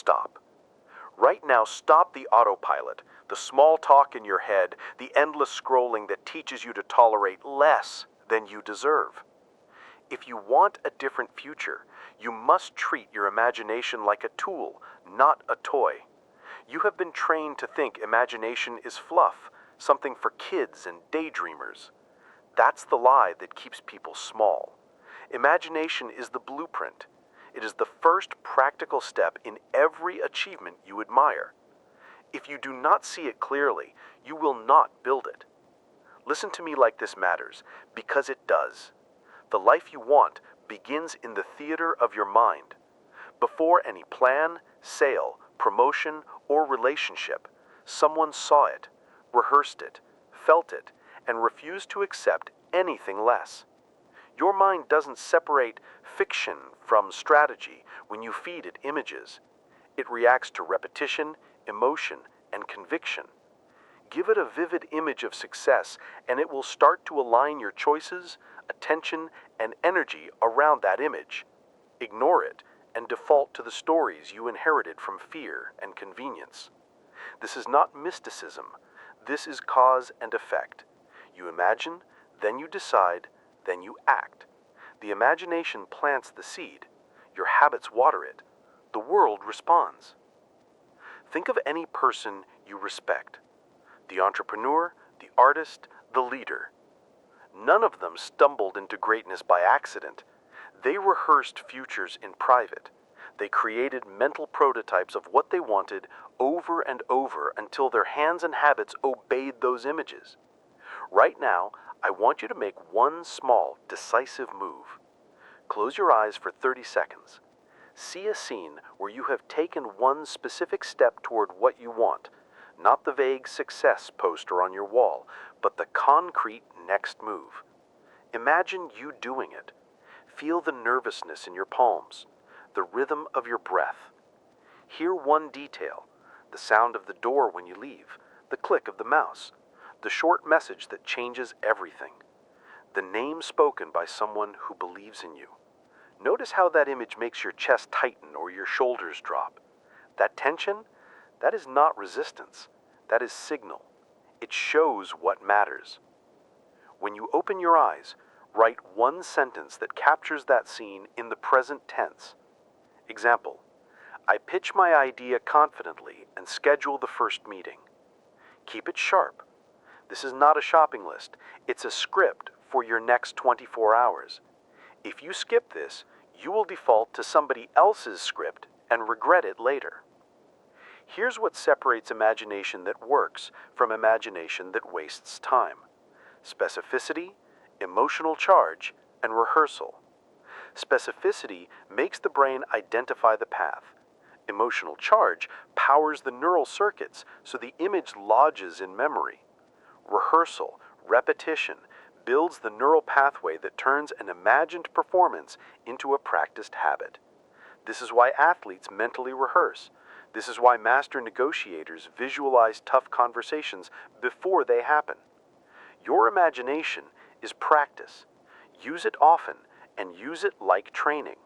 stop. Right now, stop the autopilot, the small talk in your head, the endless scrolling that teaches you to tolerate less than you deserve. If you want a different future, you must treat your imagination like a tool, not a toy. You have been trained to think imagination is fluff, something for kids and daydreamers. That's the lie that keeps people small. Imagination is the blueprint. It is the first practical step in every achievement you admire. If you do not see it clearly, you will not build it. Listen to me like this matters, because it does. The life you want begins in the theater of your mind. Before any plan, sale, promotion, or relationship, someone saw it, rehearsed it, felt it, and refused to accept anything less. Your mind doesn't separate fiction from strategy when you feed it images. It reacts to repetition, emotion, and conviction. Give it a vivid image of success, and it will start to align your choices, attention, and energy around that image. Ignore it and default to the stories you inherited from fear and convenience. This is not mysticism. This is cause and effect. You imagine, then you decide, then you act. The imagination plants the seed. Your habits water it. The world responds. Think of any person you respect. The entrepreneur, the artist, the leader. None of them stumbled into greatness by accident. They rehearsed futures in private. They created mental prototypes of what they wanted over and over until their hands and habits obeyed those images. Right now, I want you to make one small, decisive move. Close your eyes for 30 seconds. See a scene where you have taken one specific step toward what you want, not the vague success poster on your wall, but the concrete next move. Imagine you doing it. Feel the nervousness in your palms, the rhythm of your breath. Hear one detail, the sound of the door when you leave, the click of the mouse, the short message that changes everything, the name spoken by someone who believes in you. Notice how that image makes your chest tighten or your shoulders drop. That tension, that is not resistance. That is signal. It shows what matters. When you open your eyes, write one sentence that captures that scene in the present tense. Example, I pitch my idea confidently and schedule the first meeting. Keep it sharp. This is not a shopping list. It's a script for your next 24 hours. If you skip this, you will default to somebody else's script and regret it later. Here's what separates imagination that works from imagination that wastes time: specificity, emotional charge, and rehearsal. Specificity makes the brain identify the path. Emotional charge powers the neural circuits so the image lodges in memory. Rehearsal, repetition, builds the neural pathway that turns an imagined performance into a practiced habit. This is why athletes mentally rehearse. This is why master negotiators visualize tough conversations before they happen. Your imagination is practice. Use it often and use it like training.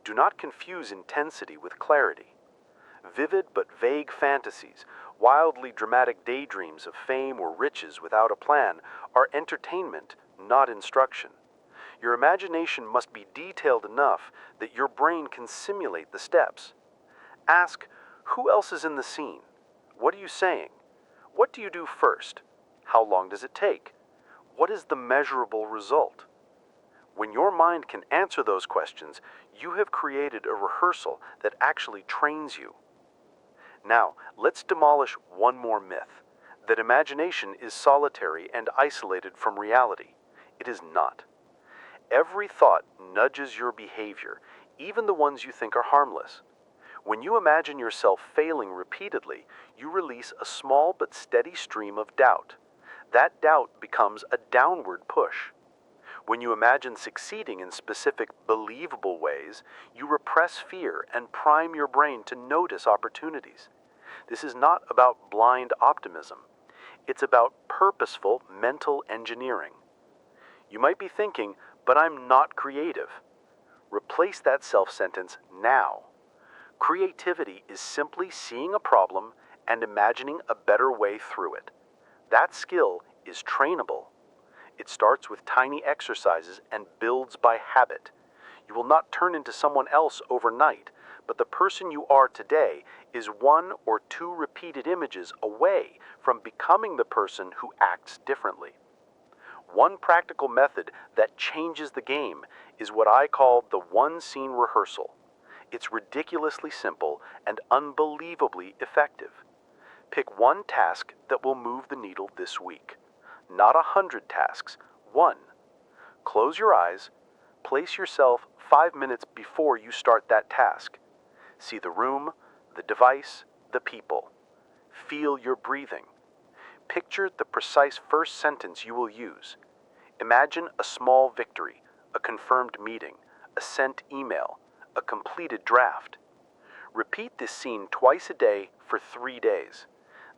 Do not confuse intensity with clarity. Vivid but vague fantasies, wildly dramatic daydreams of fame or riches without a plan, are entertainment, not instruction. Your imagination must be detailed enough that your brain can simulate the steps. Ask, who else is in the scene? What are you saying? What do you do first? How long does it take? What is the measurable result? When your mind can answer those questions, you have created a rehearsal that actually trains you. Now, let's demolish one more myth, that imagination is solitary and isolated from reality. It is not. Every thought nudges your behavior, even the ones you think are harmless. When you imagine yourself failing repeatedly, you release a small but steady stream of doubt. That doubt becomes a downward push. When you imagine succeeding in specific, believable ways, you repress fear and prime your brain to notice opportunities. This is not about blind optimism. It's about purposeful mental engineering. You might be thinking, but I'm not creative. Replace that self-sentence now. Creativity is simply seeing a problem and imagining a better way through it. That skill is trainable. It starts with tiny exercises and builds by habit. You will not turn into someone else overnight, but the person you are today is one or two repeated images away from becoming the person who acts differently. One practical method that changes the game is what I call the one-scene rehearsal. It's ridiculously simple and unbelievably effective. Pick one task that will move the needle this week. Not 100 tasks, one. Close your eyes, place yourself 5 minutes before you start that task. See the room, the device, the people. Feel your breathing. Picture the precise first sentence you will use. Imagine a small victory, a confirmed meeting, a sent email, a completed draft. Repeat this scene twice a day for 3 days.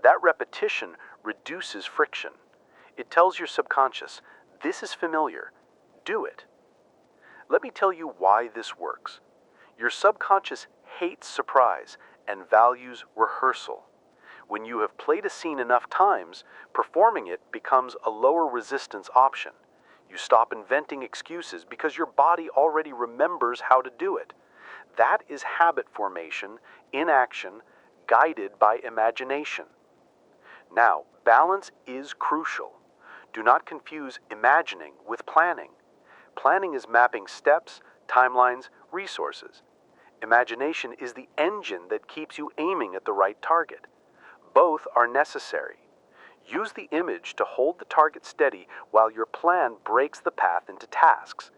That repetition reduces friction. It tells your subconscious, this is familiar, do it. Let me tell you why this works. Your subconscious hates surprise and values rehearsal. When you have played a scene enough times, performing it becomes a lower resistance option. You stop inventing excuses because your body already remembers how to do it. That is habit formation in action, guided by imagination. Now, balance is crucial. Do not confuse imagining with planning. Planning is mapping steps, timelines, resources. Imagination is the engine that keeps you aiming at the right target. Both are necessary. Use the image to hold the target steady while your plan breaks the path into tasks.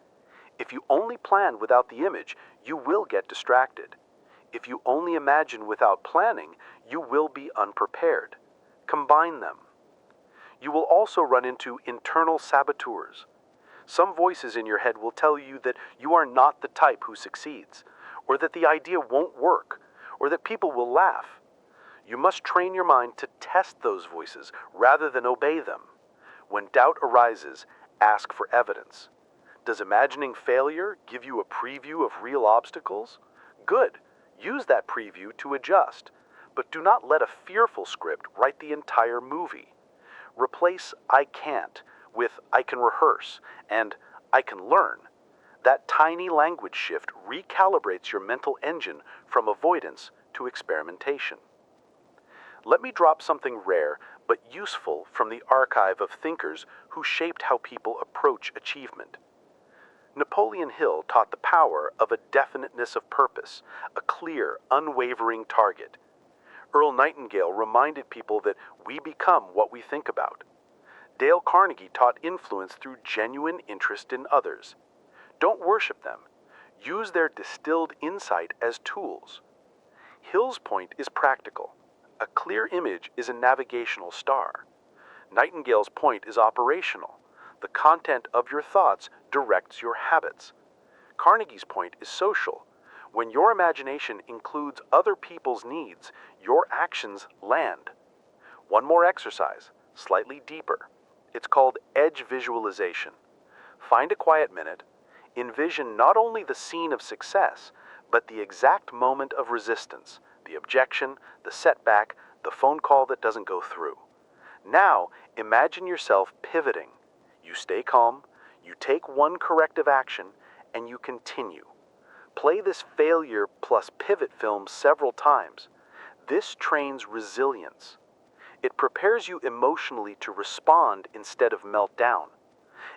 If you only plan without the image, you will get distracted. If you only imagine without planning, you will be unprepared. Combine them. You will also run into internal saboteurs. Some voices in your head will tell you that you are not the type who succeeds, or that the idea won't work, or that people will laugh. You must train your mind to test those voices rather than obey them. When doubt arises, ask for evidence. Does imagining failure give you a preview of real obstacles? Good. Use that preview to adjust. But do not let a fearful script write the entire movie. Replace I can't with I can rehearse and I can learn. That tiny language shift recalibrates your mental engine from avoidance to experimentation. Let me drop something rare but useful from the archive of thinkers who shaped how people approach achievement. Napoleon Hill taught the power of a definiteness of purpose, a clear, unwavering target. Earl Nightingale reminded people that we become what we think about. Dale Carnegie taught influence through genuine interest in others. Don't worship them. Use their distilled insight as tools. Hill's point is practical. A clear image is a navigational star. Nightingale's point is operational. The content of your thoughts directs your habits. Carnegie's point is social. When your imagination includes other people's needs, your actions land. One more exercise, slightly deeper. It's called edge visualization. Find a quiet minute. Envision not only the scene of success, but the exact moment of resistance, the objection, the setback, the phone call that doesn't go through. Now, imagine yourself pivoting. You stay calm, you take one corrective action, and you continue. Play this failure plus pivot film several times. This trains resilience. It prepares you emotionally to respond instead of melt down.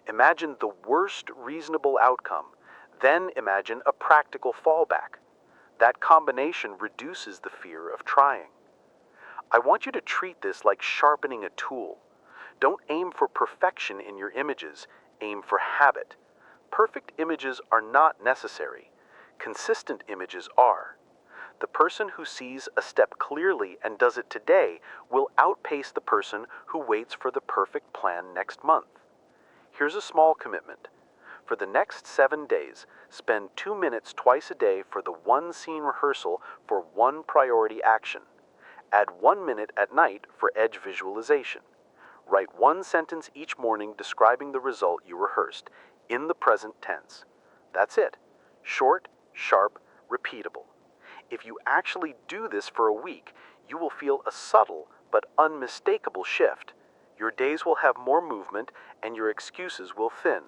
Imagine the worst reasonable outcome, then imagine a practical fallback. That combination reduces the fear of trying. I want you to treat this like sharpening a tool. Don't aim for perfection in your images, aim for habit. Perfect images are not necessary. Consistent images are. The person who sees a step clearly and does it today will outpace the person who waits for the perfect plan next month. Here's a small commitment. For the next 7 days, spend 2 minutes twice a day for the one-scene rehearsal for one priority action. Add 1 minute at night for edge visualization. Write one sentence each morning describing the result you rehearsed, in the present tense. That's it. Short, sharp, repeatable. If you actually do this for a week, you will feel a subtle but unmistakable shift. Your days will have more movement and your excuses will thin.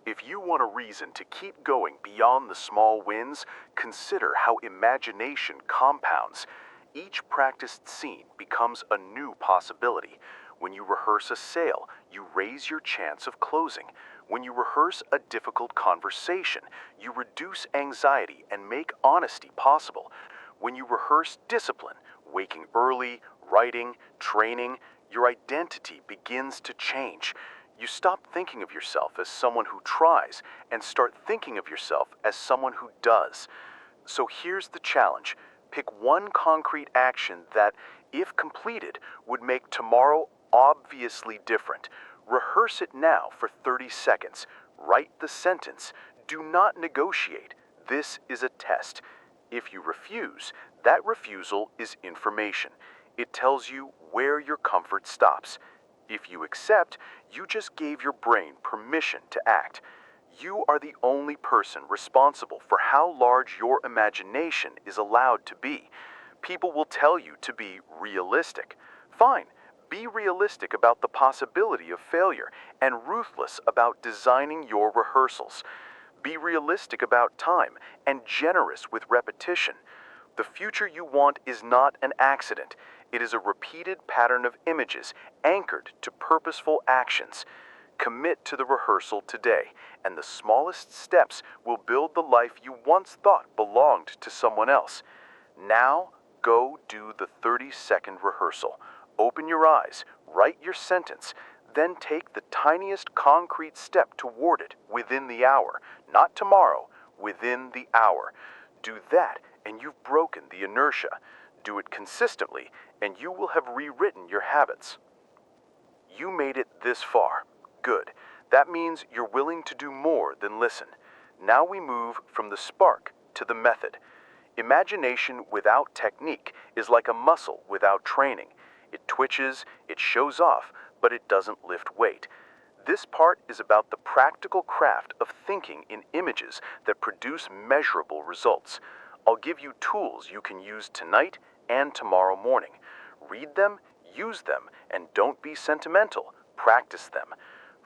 If you want a reason to keep going beyond the small wins, consider how imagination compounds. Each practiced scene becomes a new possibility. When you rehearse a sale, you raise your chance of closing. When you rehearse a difficult conversation, you reduce anxiety and make honesty possible. When you rehearse discipline, waking early, writing, training, your identity begins to change. You stop thinking of yourself as someone who tries and start thinking of yourself as someone who does. So here's the challenge. Pick one concrete action that, if completed, would make tomorrow obviously different. Rehearse it now for 30 seconds. Write the sentence. Do not negotiate. This is a test. If you refuse, that refusal is information. It tells you where your comfort stops. If you accept, you just gave your brain permission to act. You are the only person responsible for how large your imagination is allowed to be. People will tell you to be realistic. Fine, be realistic about the possibility of failure and ruthless about designing your rehearsals. Be realistic about time and generous with repetition. The future you want is not an accident. It is a repeated pattern of images anchored to purposeful actions. Commit to the rehearsal today, and the smallest steps will build the life you once thought belonged to someone else. Now, go do the 30-second rehearsal. Open your eyes, write your sentence, then take the tiniest concrete step toward it within the hour. Not tomorrow, within the hour. Do that, and you've broken the inertia. Do it consistently, and you will have rewritten your habits. You made it this far. Good. That means you're willing to do more than listen. Now we move from the spark to the method. Imagination without technique is like a muscle without training. It twitches, it shows off, but it doesn't lift weight. This part is about the practical craft of thinking in images that produce measurable results. I'll give you tools you can use tonight and tomorrow morning. Read them, use them, and don't be sentimental. Practice them.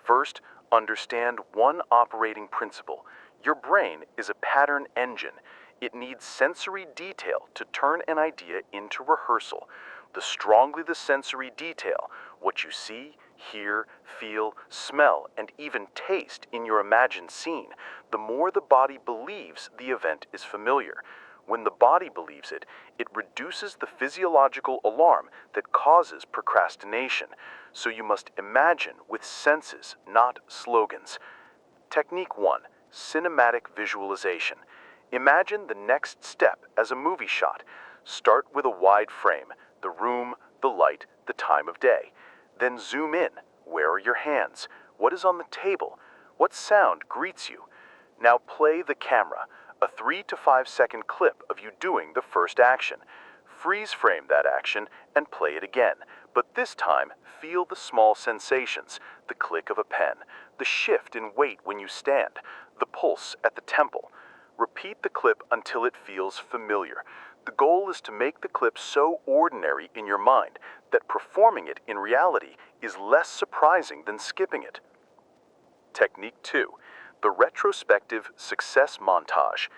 First, understand one operating principle. Your brain is a pattern engine. It needs sensory detail to turn an idea into rehearsal. The stronger the sensory detail, what you see, hear, feel, smell, and even taste in your imagined scene, the more the body believes the event is familiar. When the body believes it, it reduces the physiological alarm that causes procrastination. So you must imagine with senses, not slogans. Technique 1. Cinematic visualization. Imagine the next step as a movie shot. Start with a wide frame, the room, the light, the time of day. Then zoom in. Where are your hands? What is on the table? What sound greets you? Now play the camera, a 3 to 5 second clip of you doing the first action. Freeze frame that action and play it again, but this time feel the small sensations, the click of a pen, the shift in weight when you stand, the pulse at the temple. Repeat the clip until it feels familiar. The goal is to make the clip so ordinary in your mind that performing it in reality is less surprising than skipping it. Technique 2. The retrospective success montage.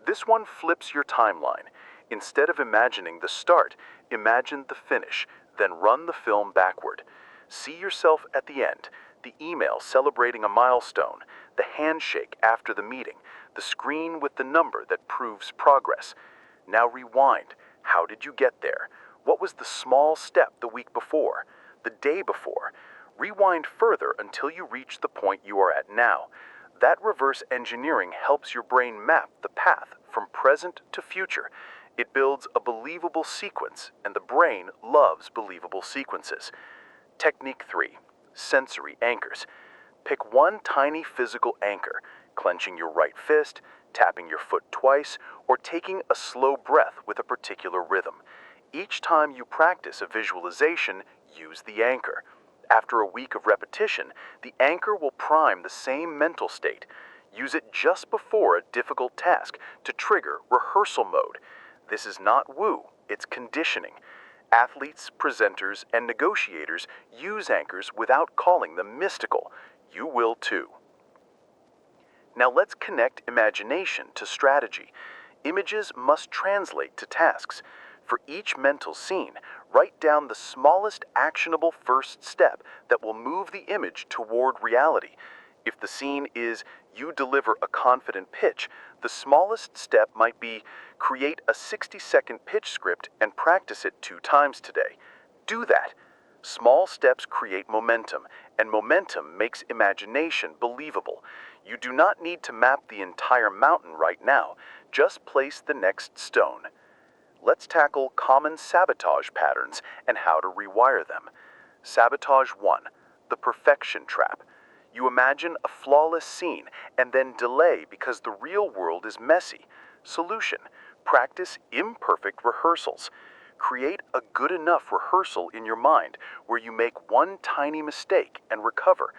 This one flips your timeline. Instead of imagining the start, imagine the finish, then run the film backward. See yourself at the end, the email celebrating a milestone, the handshake after the meeting, the screen with the number that proves progress. Now rewind. How did you get there? What was the small step the week before? The day before? Rewind further until you reach the point you are at now. That reverse engineering helps your brain map the path from present to future. It builds a believable sequence, and the brain loves believable sequences. Technique 3. Sensory anchors. Pick one tiny physical anchor, clenching your right fist, tapping your foot twice, or taking a slow breath with a particular rhythm. Each time you practice a visualization, use the anchor. After a week of repetition, the anchor will prime the same mental state. Use it just before a difficult task to trigger rehearsal mode. This is not woo, it's conditioning. Athletes, presenters, and negotiators use anchors without calling them mystical. You will too. Now let's connect imagination to strategy. Images must translate to tasks. For each mental scene, write down the smallest actionable first step that will move the image toward reality. If the scene is you deliver a confident pitch, the smallest step might be create a 60-second pitch script and practice it 2 times today. Do that. Small steps create momentum, and momentum makes imagination believable. You do not need to map the entire mountain right now. Just place the next stone. Let's tackle common sabotage patterns and how to rewire them. Sabotage 1. The perfection trap. You imagine a flawless scene and then delay because the real world is messy. Solution. Practice imperfect rehearsals. Create a good enough rehearsal in your mind where you make one tiny mistake and recover.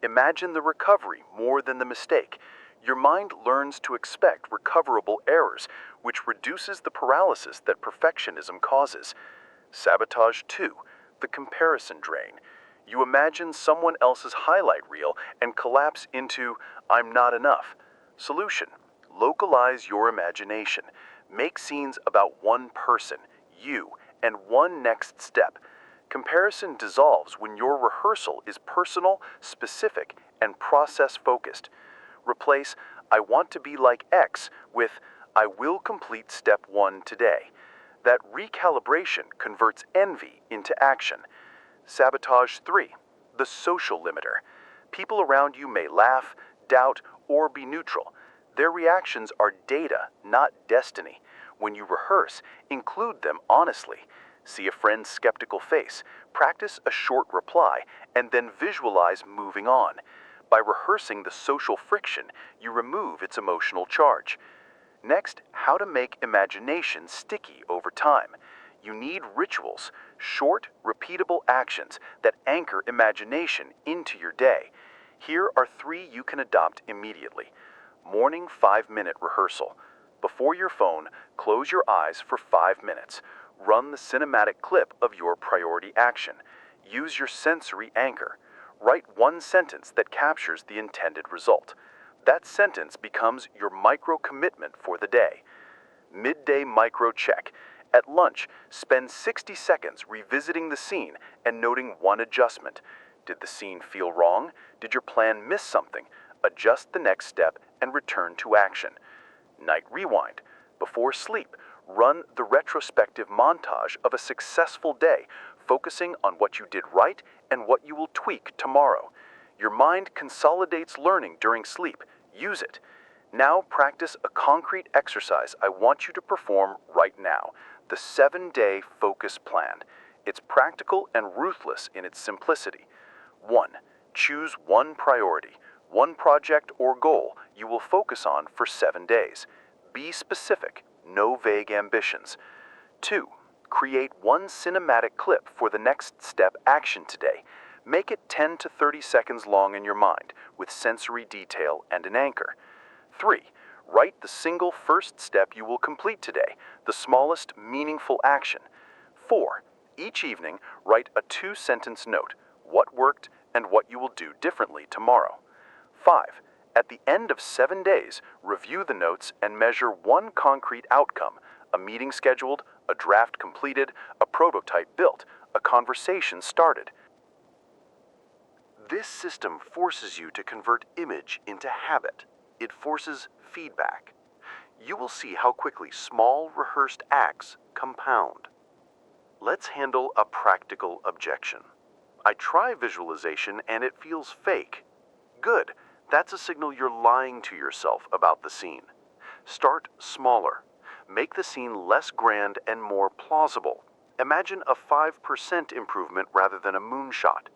Imagine the recovery more than the mistake. Your mind learns to expect recoverable errors, which reduces the paralysis that perfectionism causes. Sabotage 2. The comparison drain. You imagine someone else's highlight reel and collapse into, I'm not enough. Solution. Localize your imagination. Make scenes about one person, you, and one next step. Comparison dissolves when your rehearsal is personal, specific, and process-focused. Replace, I want to be like X with, I will complete step 1 today. That recalibration converts envy into action. Sabotage 3. The social limiter. People around you may laugh, doubt, or be neutral. Their reactions are data, not destiny. When you rehearse, include them honestly. See a friend's skeptical face, practice a short reply, and then visualize moving on. By rehearsing the social friction, you remove its emotional charge. Next, how to make imagination sticky over time. You need rituals, short, repeatable actions that anchor imagination into your day. Here are 3 you can adopt immediately. Morning 5-minute rehearsal. Before your phone, close your eyes for 5 minutes. Run the cinematic clip of your priority action. Use your sensory anchor. Write one sentence that captures the intended result. That sentence becomes your micro-commitment for the day. Midday micro-check. At lunch, spend 60 seconds revisiting the scene and noting one adjustment. Did the scene feel wrong? Did your plan miss something? Adjust the next step and return to action. Night rewind. Before sleep, run the retrospective montage of a successful day, focusing on what you did right and what you will tweak tomorrow. Your mind consolidates learning during sleep. Use it. Now practice a concrete exercise I want you to perform right now, the 7-day focus plan. It's practical and ruthless in its simplicity. 1. Choose one priority, one project or goal you will focus on for 7 days. Be specific, no vague ambitions. 2. Create one cinematic clip for the next step action today. Make it 10 to 30 seconds long in your mind, with sensory detail and an anchor. 3. Write the single first step you will complete today, the smallest meaningful action. 4. Each evening, write a 2-sentence note, what worked and what you will do differently tomorrow. 5. At the end of 7 days, review the notes and measure one concrete outcome, a meeting scheduled, a draft completed, a prototype built, a conversation started. This system forces you to convert image into habit. It forces feedback. You will see how quickly small rehearsed acts compound. Let's handle a practical objection. I try visualization and it feels fake. Good. That's a signal you're lying to yourself about the scene. Start smaller. Make the scene less grand and more plausible. Imagine a 5% improvement rather than a moonshot.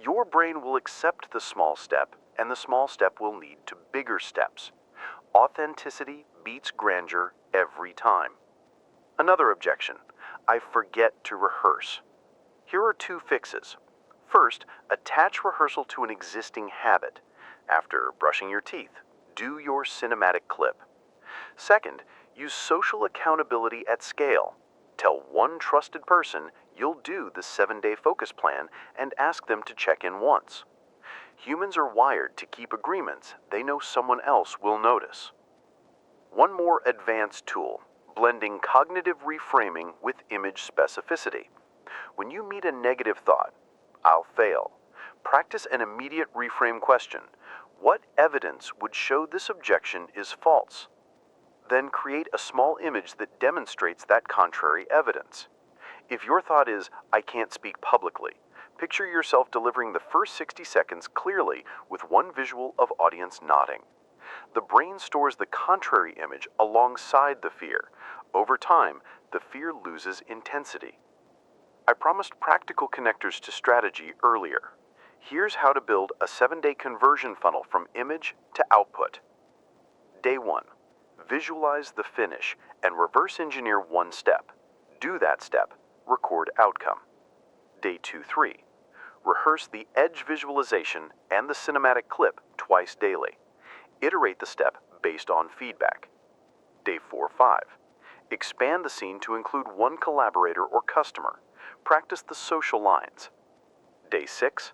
Your brain will accept the small step, and the small step will lead to bigger steps. Authenticity beats grandeur every time. Another objection. I forget to rehearse. Here are 2 fixes. First, attach rehearsal to an existing habit. After brushing your teeth, Do your cinematic clip. Second, use social accountability at scale. Tell one trusted person you'll do the 7-day focus plan and ask them to check in once. Humans are wired to keep agreements they know someone else will notice. One more advanced tool, blending cognitive reframing with image specificity. When you meet a negative thought, "I'll fail," practice an immediate reframe question. What evidence would show this objection is false? Then create a small image that demonstrates that contrary evidence. If your thought is, "I can't speak publicly," picture yourself delivering the first 60 seconds clearly with one visual of audience nodding. The brain stores the contrary image alongside the fear. Over time, the fear loses intensity. I promised practical connectors to strategy earlier. Here's how to build a 7-day conversion funnel from image to output. Day 1. Visualize the finish and reverse engineer one step. Do that step. Record outcome. Day 2-3. Rehearse the edge visualization and the cinematic clip twice daily. Iterate the step based on feedback. Day 4-5. Expand the scene to include one collaborator or customer. Practice the social lines. Day 6.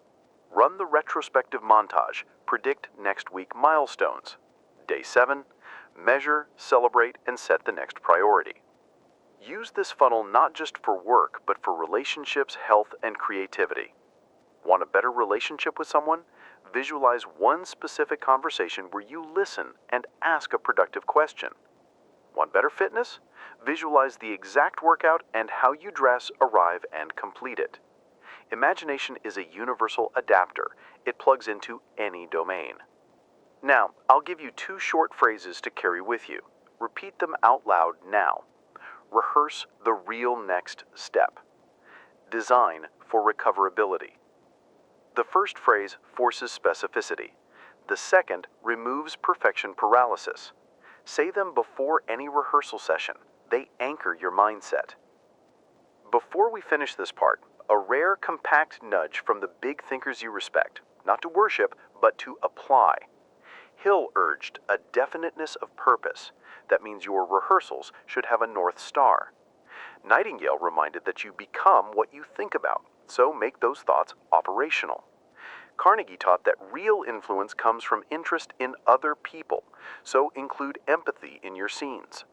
Run the retrospective montage. Predict next week milestones. Day 7. Measure, celebrate, and set the next priority. Use this funnel not just for work, but for relationships, health, and creativity. Want a better relationship with someone? Visualize one specific conversation where you listen and ask a productive question. Want better fitness? Visualize the exact workout and how you dress, arrive, and complete it. Imagination is a universal adapter. It plugs into any domain. Now, I'll give you 2 short phrases to carry with you. Repeat them out loud now. Rehearse the real next step. Design for recoverability. The first phrase forces specificity. The second removes perfection paralysis. Say them before any rehearsal session. They anchor your mindset. Before we finish this part, a rare compact nudge from the big thinkers you respect, not to worship, but to apply. Hill urged a definiteness of purpose. That means your rehearsals should have a North Star. Nightingale reminded that you become what you think about, so make those thoughts operational. Carnegie taught that real influence comes from interest in other people, so include empathy in your scenes.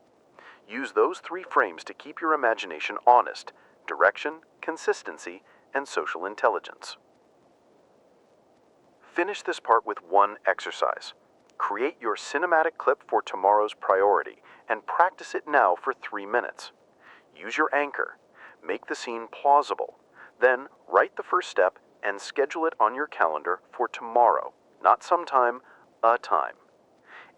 Use those 3 frames to keep your imagination honest: direction, consistency, and social intelligence. Finish this part with one exercise. Create your cinematic clip for tomorrow's priority and practice it now for 3 minutes. Use your anchor. Make the scene plausible. Then write the first step and schedule it on your calendar for tomorrow, not sometime, a time.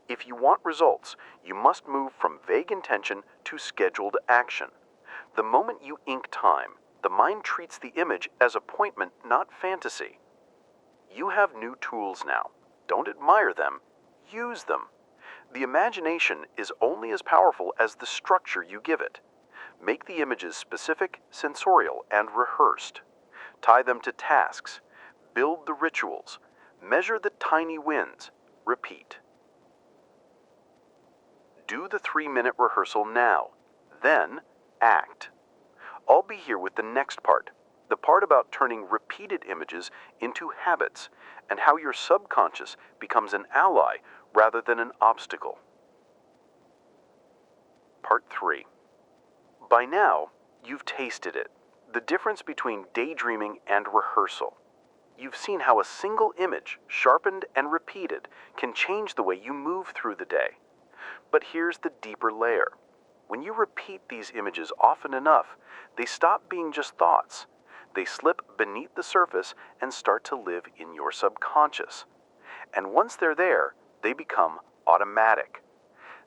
If you want results, you must move from vague intention to scheduled action. The moment you ink time, the mind treats the image as appointment, not fantasy. You have new tools now. Don't admire them. Use them. The imagination is only as powerful as the structure you give it. Make the images specific, sensorial, and rehearsed. Tie them to tasks. Build the rituals. Measure the tiny wins. Repeat. Do the 3-minute rehearsal now. Then act. I'll be here with the next part, the part about turning repeated images into habits and how your subconscious becomes an ally rather than an obstacle. Part 3. By now, you've tasted it, the difference between daydreaming and rehearsal. You've seen how a single image, sharpened and repeated, can change the way you move through the day. But here's the deeper layer. When you repeat these images often enough, they stop being just thoughts. They slip beneath the surface and start to live in your subconscious. And once they're there, they become automatic.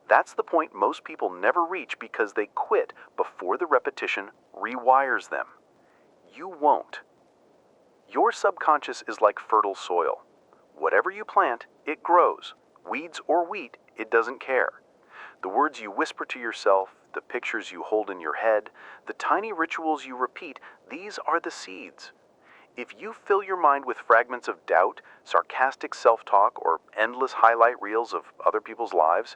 That's the point most people never reach because they quit before the repetition rewires them. You won't. Your subconscious is like fertile soil. Whatever you plant, it grows. Weeds or wheat, it doesn't care. The words you whisper to yourself, the pictures you hold in your head, the tiny rituals you repeat, these are the seeds. If you fill your mind with fragments of doubt, sarcastic self-talk, or endless highlight reels of other people's lives,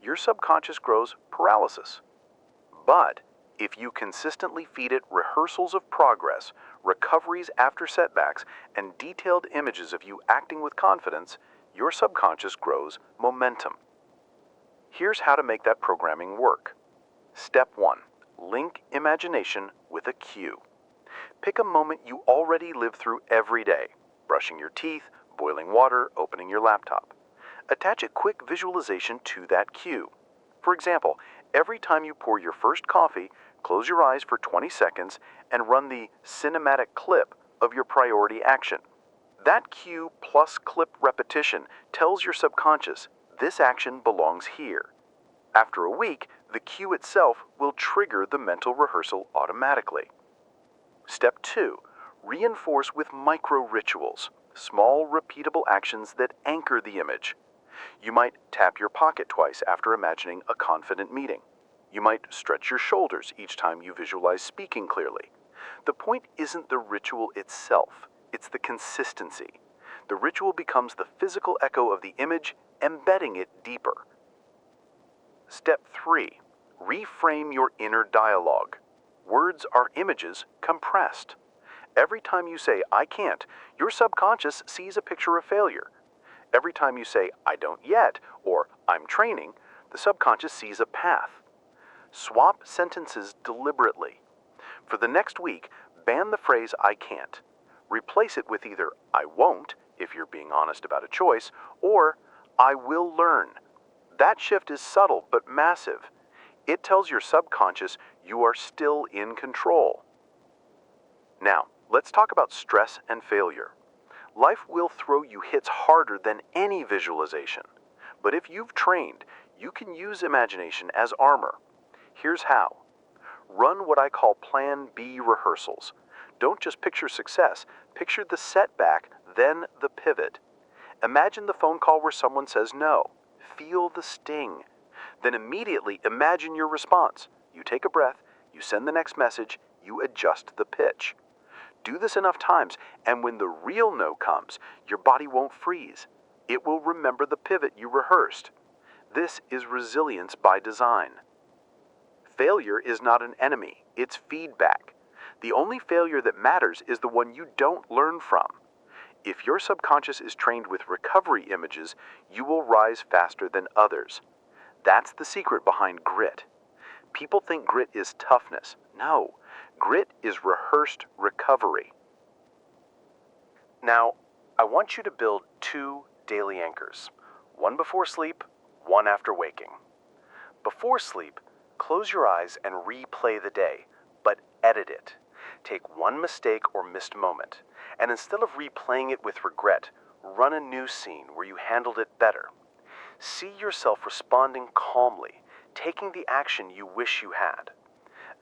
your subconscious grows paralysis. But if you consistently feed it rehearsals of progress, recoveries after setbacks, and detailed images of you acting with confidence, your subconscious grows momentum. Here's how to make that programming work. Step 1. Link imagination with a cue. Pick a moment you already live through every day: brushing your teeth, boiling water, opening your laptop. Attach a quick visualization to that cue. For example, every time you pour your first coffee, close your eyes for 20 seconds and run the cinematic clip of your priority action. That cue plus clip repetition tells your subconscious this action belongs here. After a week, the cue itself will trigger the mental rehearsal automatically. Step 2. Reinforce with micro-rituals, small, repeatable actions that anchor the image. You might tap your pocket twice after imagining a confident meeting. You might stretch your shoulders each time you visualize speaking clearly. The point isn't the ritual itself, it's the consistency. The ritual becomes the physical echo of the image, embedding it deeper. Step 3. Reframe your inner dialogue. Words are images compressed. Every time you say, "I can't," your subconscious sees a picture of failure. Every time you say, "I don't yet," or "I'm training," the subconscious sees a path. Swap sentences deliberately. For the next week, ban the phrase "I can't." Replace it with either "I won't," if you're being honest about a choice, or "I will learn." That shift is subtle but massive. It tells your subconscious you are still in control. Now, let's talk about stress and failure. Life will throw you hits harder than any visualization. But if you've trained, you can use imagination as armor. Here's how. Run what I call Plan B rehearsals. Don't just picture success, picture the setback, then the pivot. Imagine the phone call where someone says no. Feel the sting. Then immediately imagine your response. You take a breath, you send the next message, you adjust the pitch. Do this enough times, and when the real no comes, your body won't freeze. It will remember the pivot you rehearsed. This is resilience by design. Failure is not an enemy, it's feedback. The only failure that matters is the one you don't learn from. If your subconscious is trained with recovery images, you will rise faster than others. That's the secret behind grit. People think grit is toughness. No, grit is rehearsed recovery. Now, I want you to build 2 daily anchors. One before sleep, one after waking. Before sleep, close your eyes and replay the day, but edit it. Take one mistake or missed moment, and instead of replaying it with regret, run a new scene where you handled it better. See yourself responding calmly, taking the action you wish you had.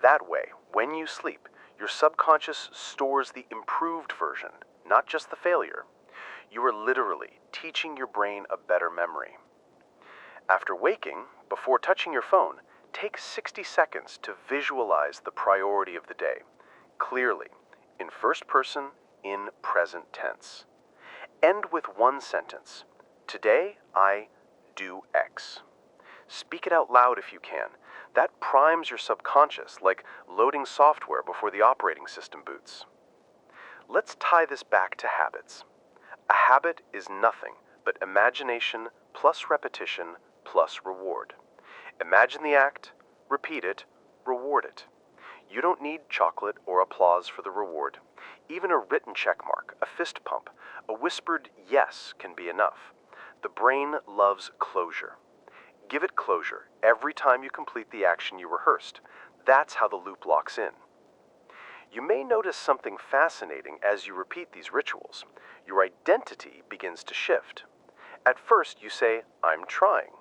That way, when you sleep, your subconscious stores the improved version, not just the failure. You are literally teaching your brain a better memory. After waking, before touching your phone, take 60 seconds to visualize the priority of the day, clearly, in first person, in present tense. End with one sentence. Today, I do X. Speak it out loud if you can. That primes your subconscious, like loading software before the operating system boots. Let's tie this back to habits. A habit is nothing but imagination plus repetition plus reward. Imagine the act, repeat it, reward it. You don't need chocolate or applause for the reward. Even a written check mark, a fist pump, a whispered yes can be enough. The brain loves closure. Give it closure every time you complete the action you rehearsed. That's how the loop locks in. You may notice something fascinating as you repeat these rituals. Your identity begins to shift. At first you say, "I'm trying."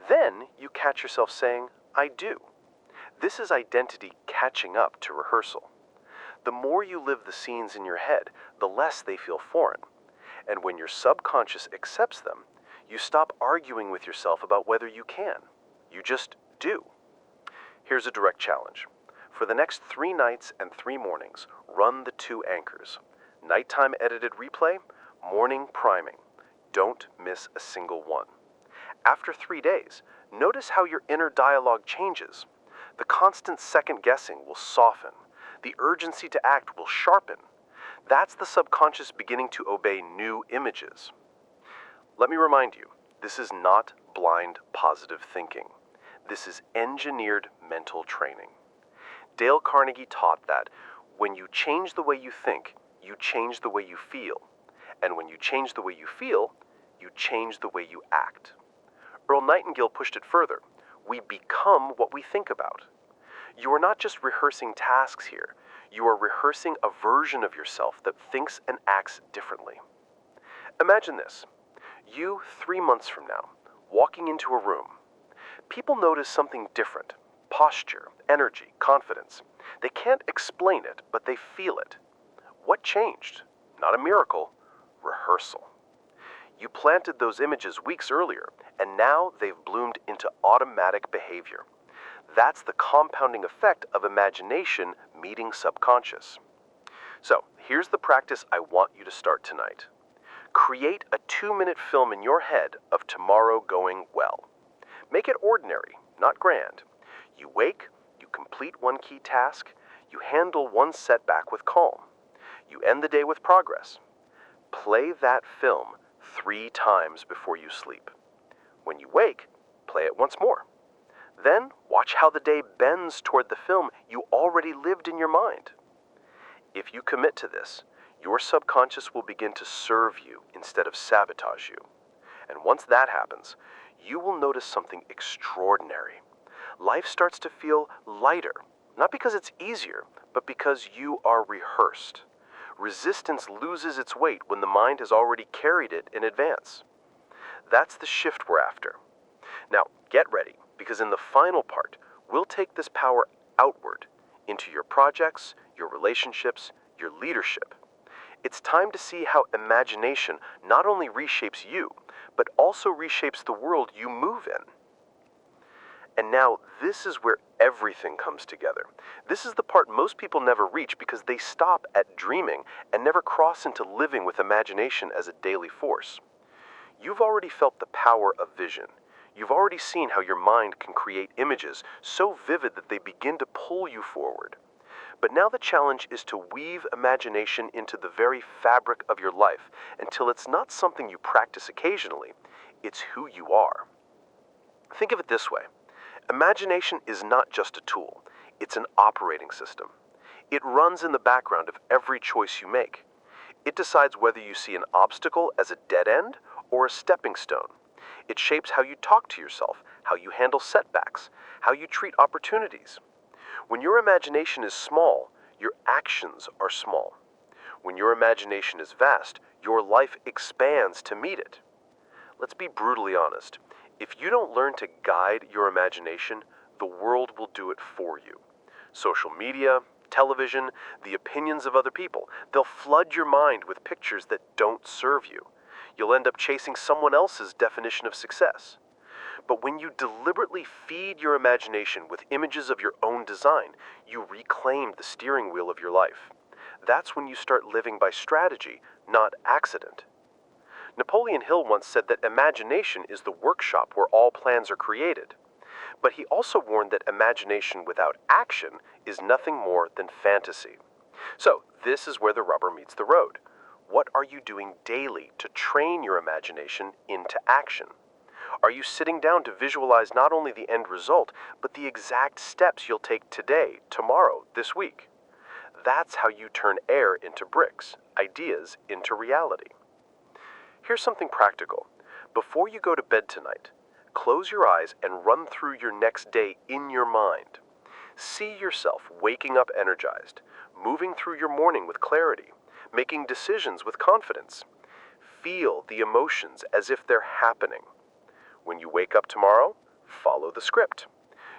Then you catch yourself saying, "I do." This is identity catching up to rehearsal. The more you live the scenes in your head, the less they feel foreign. And when your subconscious accepts them, you stop arguing with yourself about whether you can. You just do. Here's a direct challenge. For the next 3 nights and 3 mornings, run the 2 anchors. Nighttime edited replay, morning priming. Don't miss a single one. After 3 days, notice how your inner dialogue changes. The constant second guessing will soften. The urgency to act will sharpen. That's the subconscious beginning to obey new images. Let me remind you, this is not blind positive thinking. This is engineered mental training. Dale Carnegie taught that when you change the way you think, you change the way you feel. And when you change the way you feel, you change the way you act. Earl Nightingale pushed it further. We become what we think about. You are not just rehearsing tasks here. You are rehearsing a version of yourself that thinks and acts differently. Imagine this. You, 3 months from now, walking into a room. People notice something different. Posture, energy, confidence. They can't explain it, but they feel it. What changed? Not a miracle. Rehearsal. You planted those images weeks earlier, and now they've bloomed into automatic behavior. That's the compounding effect of imagination meeting subconscious. So, here's the practice I want you to start tonight. Create a 2-minute film in your head of tomorrow going well. Make it ordinary, not grand. You wake, you complete one key task, you handle one setback with calm. You end the day with progress. Play that film 3 times before you sleep. When you wake, play it once more. Then watch how the day bends toward the film you already lived in your mind. If you commit to this, your subconscious will begin to serve you instead of sabotage you. And once that happens, you will notice something extraordinary. Life starts to feel lighter, not because it's easier, but because you are rehearsed. Resistance loses its weight when the mind has already carried it in advance. That's the shift we're after. Now, get ready, because in the final part, we'll take this power outward into your projects, your relationships, your leadership. It's time to see how imagination not only reshapes you, but also reshapes the world you move in. And now, this is where everything comes together. This is the part most people never reach because they stop at dreaming and never cross into living with imagination as a daily force. You've already felt the power of vision. You've already seen how your mind can create images so vivid that they begin to pull you forward. But now the challenge is to weave imagination into the very fabric of your life until it's not something you practice occasionally, it's who you are. Think of it this way. Imagination is not just a tool, it's an operating system. It runs in the background of every choice you make. It decides whether you see an obstacle as a dead end or a stepping stone. It shapes how you talk to yourself, how you handle setbacks, how you treat opportunities. When your imagination is small, your actions are small. When your imagination is vast, your life expands to meet it. Let's be brutally honest. If you don't learn to guide your imagination, the world will do it for you. Social media, television, the opinions of other people, they'll flood your mind with pictures that don't serve you. You'll end up chasing someone else's definition of success. But when you deliberately feed your imagination with images of your own design, you reclaim the steering wheel of your life. That's when you start living by strategy, not accident. Napoleon Hill once said that imagination is the workshop where all plans are created. But he also warned that imagination without action is nothing more than fantasy. So this is where the rubber meets the road. What are you doing daily to train your imagination into action? Are you sitting down to visualize not only the end result, but the exact steps you'll take today, tomorrow, this week? That's how you turn air into bricks, ideas into reality. Here's something practical. Before you go to bed tonight, close your eyes and run through your next day in your mind. See yourself waking up energized, moving through your morning with clarity, making decisions with confidence. Feel the emotions as if they're happening. When you wake up tomorrow, follow the script.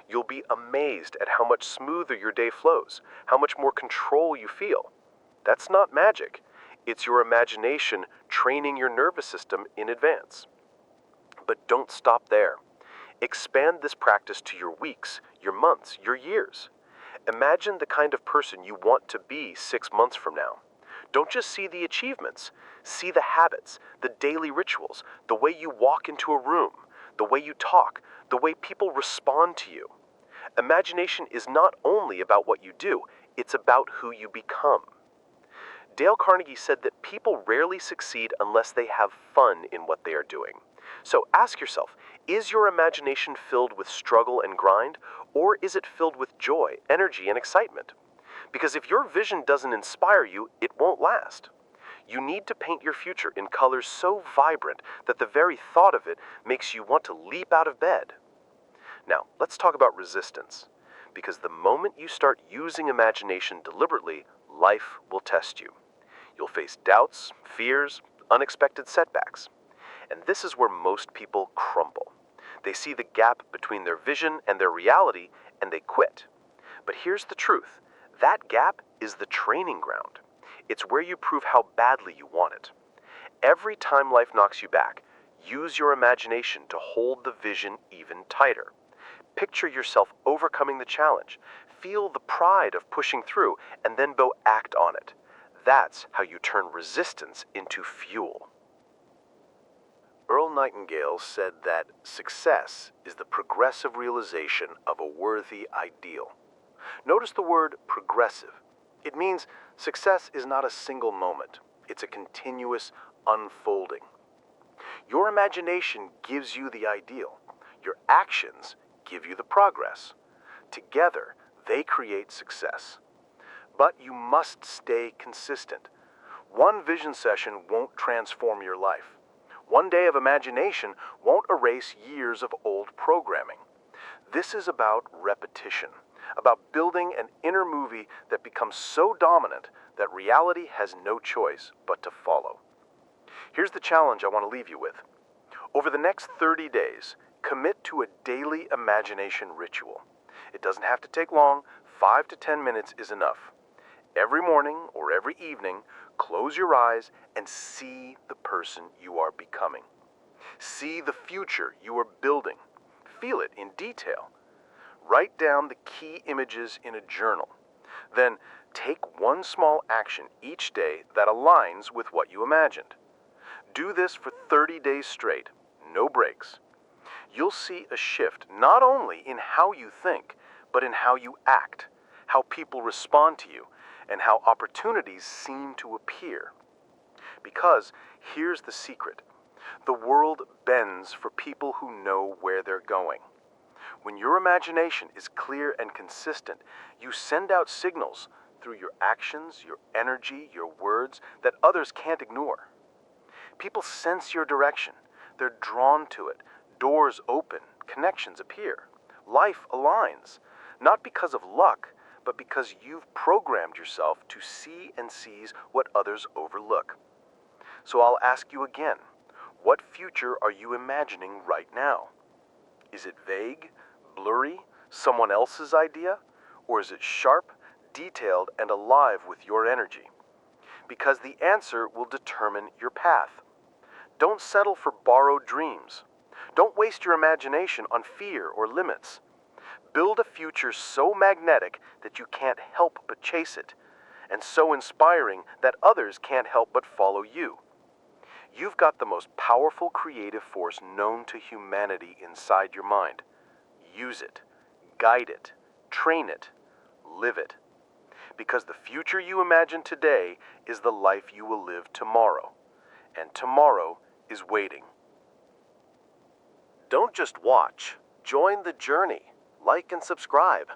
You'll be amazed at how much smoother your day flows, how much more control you feel. That's not magic. It's your imagination training your nervous system in advance. But don't stop there. Expand this practice to your weeks, your months, your years. Imagine the kind of person you want to be 6 months from now. Don't just see the achievements. See the habits, the daily rituals, the way you walk into a room, the way you talk, the way people respond to you. Imagination is not only about what you do, it's about who you become. Dale Carnegie said that people rarely succeed unless they have fun in what they are doing. So ask yourself, is your imagination filled with struggle and grind, or is it filled with joy, energy, and excitement? Because if your vision doesn't inspire you, it won't last. You need to paint your future in colors so vibrant that the very thought of it makes you want to leap out of bed. Now, let's talk about resistance. Because the moment you start using imagination deliberately, life will test you. You'll face doubts, fears, unexpected setbacks. And this is where most people crumble. They see the gap between their vision and their reality, and they quit. But here's the truth. That gap is the training ground. It's where you prove how badly you want it. Every time life knocks you back, use your imagination to hold the vision even tighter. Picture yourself overcoming the challenge. Feel the pride of pushing through, and then go act on it. That's how you turn resistance into fuel. Earl Nightingale said that success is the progressive realization of a worthy ideal. Notice the word progressive. It means success is not a single moment. It's a continuous unfolding. Your imagination gives you the ideal. Your actions give you the progress. Together, they create success. But you must stay consistent. One vision session won't transform your life. One day of imagination won't erase years of old programming. This is about repetition, about building an inner movie that becomes so dominant that reality has no choice but to follow. Here's the challenge I want to leave you with. Over the next 30 days, commit to a daily imagination ritual. It doesn't have to take long. 5 to 10 minutes is enough. Every morning or every evening, close your eyes and see the person you are becoming. See the future you are building. Feel it in detail. Write down the key images in a journal. Then take one small action each day that aligns with what you imagined. Do this for 30 days straight, no breaks. You'll see a shift not only in how you think, but in how you act, how people respond to you, and how opportunities seem to appear. Because here's the secret. The world bends for people who know where they're going. When your imagination is clear and consistent, you send out signals through your actions, your energy, your words that others can't ignore. People sense your direction. They're drawn to it. Doors open. Connections appear. Life aligns. Not because of luck, but because you've programmed yourself to see and seize what others overlook. So I'll ask you again, what future are you imagining right now? Is it vague, blurry, someone else's idea? Or is it sharp, detailed, and alive with your energy? Because the answer will determine your path. Don't settle for borrowed dreams. Don't waste your imagination on fear or limits. Build a future so magnetic that you can't help but chase it, and so inspiring that others can't help but follow you. You've got the most powerful creative force known to humanity inside your mind. Use it, guide it, train it, live it. Because the future you imagine today is the life you will live tomorrow, and tomorrow is waiting. Don't just watch, join the journey. Like and subscribe.